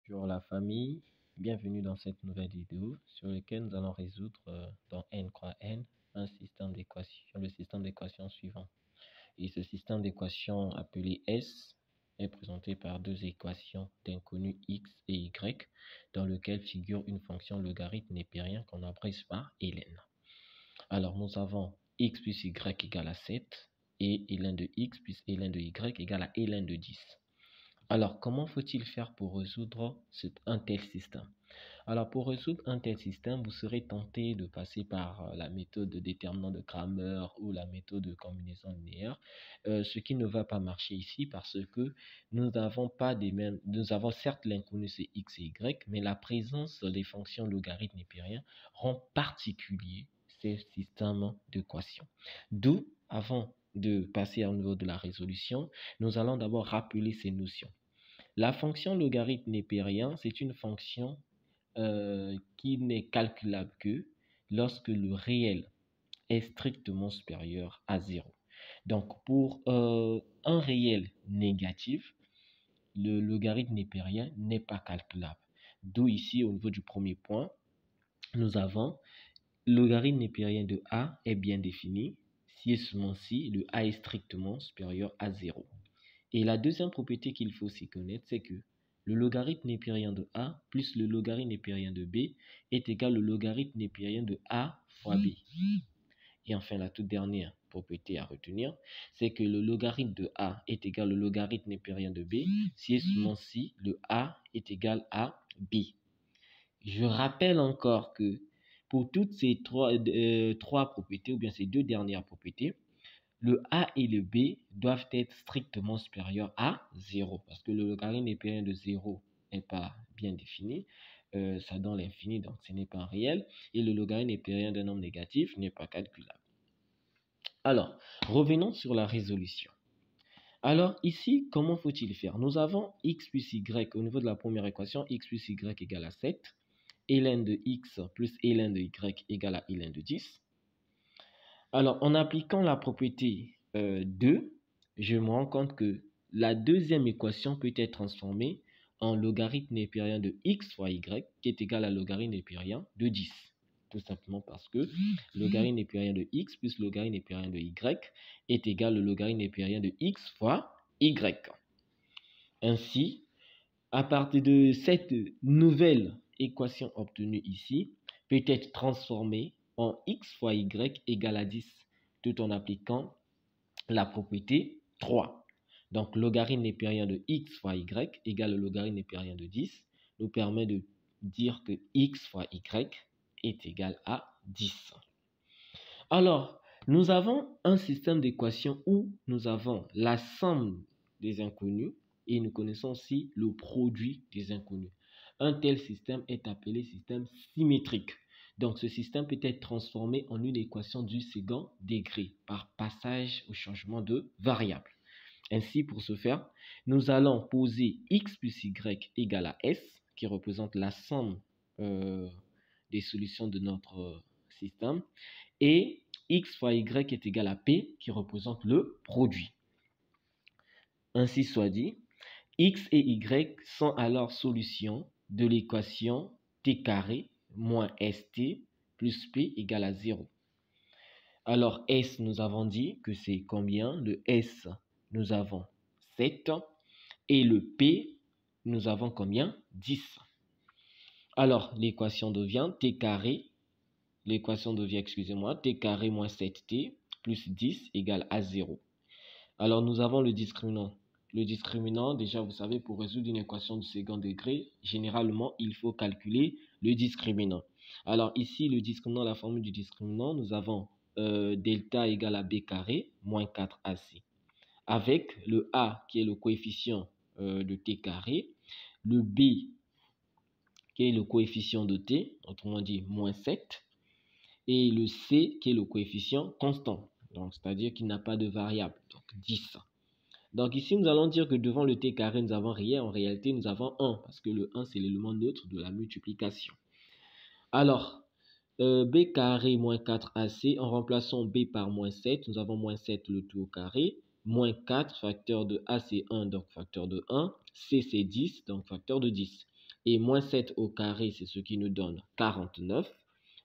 Bonjour la famille, bienvenue dans cette nouvelle vidéo sur laquelle nous allons résoudre dans n croix n un système d'équations, le système d'équations suivant. Et ce système d'équations appelé S est présenté par deux équations d'inconnus x et y dans lequel figure une fonction logarithme népérien qu'on abrège par ln. Alors nous avons x plus y égale à 7 et ln de x plus ln de y égale à ln de 10. Alors, comment faut-il faire pour résoudre un tel système? Alors, pour résoudre un tel système, vous serez tenté de passer par la méthode de déterminant de Cramer ou la méthode de combinaison linéaire, ce qui ne va pas marcher ici parce que nous n'avons pas nous avons certes l'inconnu c'est x et y, mais la présence des fonctions logarithmes népériens rend particulier ces systèmes d'équations. D'où, avant de passer au niveau de la résolution, nous allons d'abord rappeler ces notions. La fonction logarithme népérien, c'est une fonction qui n'est calculable que lorsque le réel est strictement supérieur à 0. Donc, pour un réel négatif, le logarithme népérien n'est pas calculable. D'où ici, au niveau du premier point, nous avons le logarithme népérien de a est bien défini si et seulement si le a est strictement supérieur à 0. Et la deuxième propriété qu'il faut aussi connaître, c'est que le logarithme népérien de a plus le logarithme népérien de b est égal au logarithme népérien de a fois b. Et enfin, la toute dernière propriété à retenir, c'est que le logarithme de a est égal au logarithme népérien de b si et seulement si le a est égal à b. Je rappelle encore que pour toutes ces trois propriétés, ou bien ces deux dernières propriétés, le a et le b doivent être strictement supérieurs à 0, parce que le logarithme népérien de 0 n'est pas bien défini, ça donne l'infini, donc ce n'est pas réel, et le logarithme népérien d'un nombre négatif n'est pas calculable. Alors, revenons sur la résolution. Alors ici, comment faut-il faire? Nous avons x plus y au niveau de la première équation, x plus y égale à 7, ln de x plus ln de y égale à ln de 10. Alors, en appliquant la propriété 2, je me rends compte que la deuxième équation peut être transformée en logarithme népérien de x fois y qui est égal à logarithme népérien de 10. Tout simplement parce que logarithme népérien de x plus logarithme népérien de y est égal au logarithme népérien de x fois y. Ainsi, à partir de cette nouvelle équation obtenue ici, peut être transformée en x fois y égale à 10, tout en appliquant la propriété 3. Donc, logarithme népérien de x fois y égale au logarithme népérien de 10 nous permet de dire que x fois y est égal à 10. Alors, nous avons un système d'équations où nous avons la somme des inconnus et nous connaissons aussi le produit des inconnus. Un tel système est appelé système symétrique. Donc, ce système peut être transformé en une équation du second degré par passage au changement de variable. Ainsi, pour ce faire, nous allons poser x plus y égale à s, qui représente la somme des solutions de notre système, et x fois y est égal à p, qui représente le produit. Ainsi soit dit, x et y sont alors solutions de l'équation t carré moins st plus p égale à 0. Alors, S, nous avons dit que c'est combien? Le S, nous avons 7. Et le P, nous avons combien? 10. Alors, l'équation devient t carré. L'équation devient, excusez-moi, t carré moins 7t plus 10 égale à 0. Alors, nous avons le discriminant. Le discriminant, déjà, vous savez, pour résoudre une équation du second degré, généralement, il faut calculer le discriminant. Alors, ici, le discriminant, la formule du discriminant, nous avons delta égale à b carré moins 4ac. Avec le a qui est le coefficient de t carré, le b qui est le coefficient de t, autrement dit moins 7, et le c qui est le coefficient constant, donc c'est-à-dire qu'il n'a pas de variable, donc 10. Donc ici, nous allons dire que devant le t carré, nous avons rien. En réalité, nous avons 1, parce que le 1, c'est l'élément neutre de la multiplication. Alors, b carré moins 4ac, en remplaçant b par moins 7, nous avons moins 7 le tout au carré, moins 4, facteur de a c'est 1, donc facteur de 1, c c'est 10, donc facteur de 10. Et moins 7 au carré, c'est ce qui nous donne 49,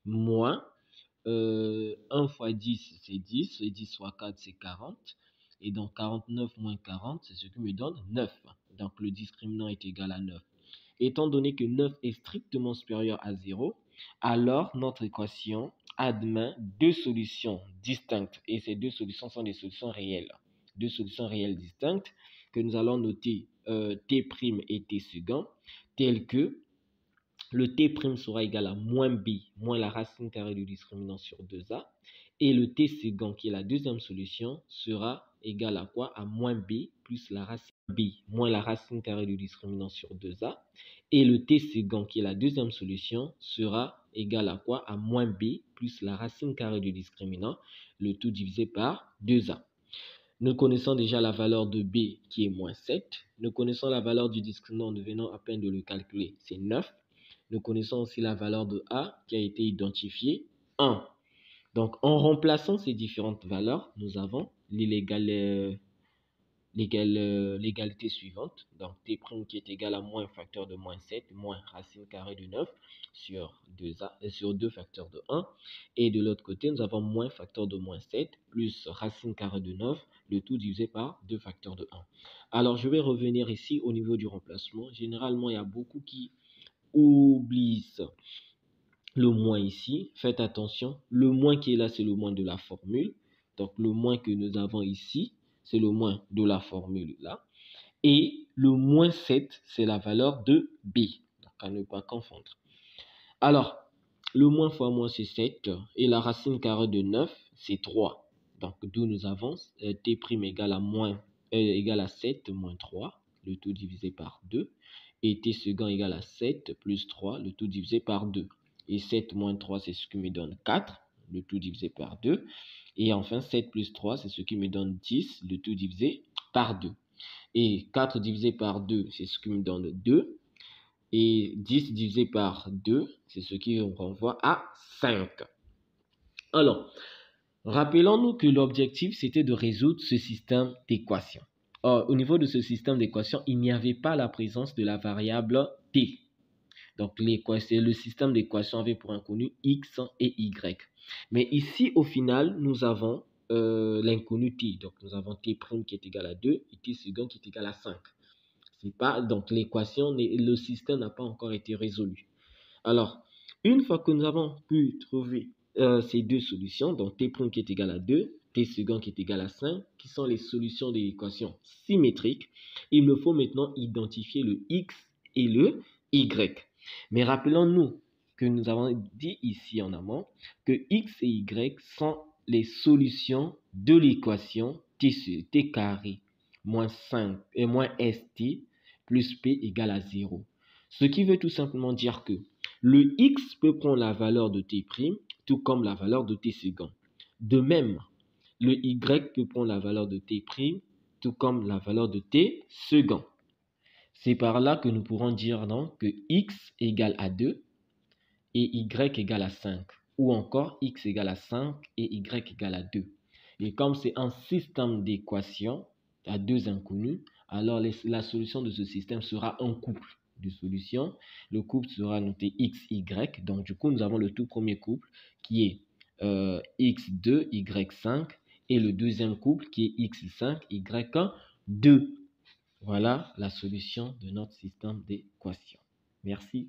moins 1 fois 10, c'est 10, et 10 fois 4, c'est 40. Et donc 49 moins 40, c'est ce qui me donne 9. Donc le discriminant est égal à 9. Étant donné que 9 est strictement supérieur à 0, alors notre équation admet deux solutions distinctes. Et ces deux solutions sont des solutions réelles. Deux solutions réelles distinctes que nous allons noter T' et T second, telles que le T' sera égal à moins B, moins la racine carrée du discriminant sur 2A. Et le T second, qui est la deuxième solution, sera égal à quoi? À moins B plus la racine B, moins la racine carrée du discriminant sur 2A. Et le T second, qui est la deuxième solution, sera égal à quoi? À moins B plus la racine carrée du discriminant, le tout divisé par 2A. Nous connaissons déjà la valeur de B qui est moins 7. Nous connaissons la valeur du discriminant, nous venons à peine de le calculer, c'est 9. Nous connaissons aussi la valeur de A qui a été identifiée, 1. Donc, en remplaçant ces différentes valeurs, nous avons l'égalité suivante. Donc, T' qui est égal à moins facteur de moins 7, moins racine carrée de 9 sur 2 facteurs de 1. Et de l'autre côté, nous avons moins facteur de moins 7 plus racine carrée de 9, le tout divisé par 2 facteurs de 1. Alors, je vais revenir ici au niveau du remplacement. Généralement, il y a beaucoup qui oublient le moins ici. Faites attention, le moins qui est là, c'est le moins de la formule. Donc, le moins que nous avons ici, c'est le moins de la formule là. Et le moins 7, c'est la valeur de B. Donc, à ne pas confondre. Alors, le moins fois moins, c'est 7. Et la racine carrée de 9, c'est 3. Donc, d'où nous avons T' égale à 7 moins 3, le tout divisé par 2. Et T second égale à 7 plus 3, le tout divisé par 2. Et 7 moins 3, c'est ce qui me donne 4, le tout divisé par 2. Et enfin, 7 plus 3, c'est ce qui me donne 10, le tout divisé par 2. Et 4 divisé par 2, c'est ce qui me donne 2. Et 10 divisé par 2, c'est ce qui me renvoie à 5. Alors, rappelons-nous que l'objectif, c'était de résoudre ce système d'équations. Or, au niveau de ce système d'équations, il n'y avait pas la présence de la variable t. Donc, le système d'équations avait pour inconnu x et y. Mais ici, au final, nous avons l'inconnu t. Donc, nous avons t' qui est égal à 2 et t second qui est égal à 5. Donc, le système n'a pas encore été résolu. Alors, une fois que nous avons pu trouver ces deux solutions, donc t' qui est égal à 2, t second qui est égal à 5, qui sont les solutions de l'équation symétrique, il me faut maintenant identifier le x et le y. Mais rappelons-nous que nous avons dit ici en amont que x et y sont les solutions de l'équation t carré moins 5 et moins st plus p égale à 0. Ce qui veut tout simplement dire que le x peut prendre la valeur de t', tout comme la valeur de t second. De même, le y peut prendre la valeur de t', tout comme la valeur de t second. C'est par là que nous pourrons dire donc que x égale à 2 et y égale à 5. Ou encore x égale à 5 et y égale à 2. Et comme c'est un système d'équations à deux inconnus, alors la solution de ce système sera un couple de solutions. Le couple sera noté x, y. Donc du coup, nous avons le tout premier couple qui est x2, y5. Et le deuxième couple qui est x5, y2. Voilà la solution de notre système d'équations. Merci.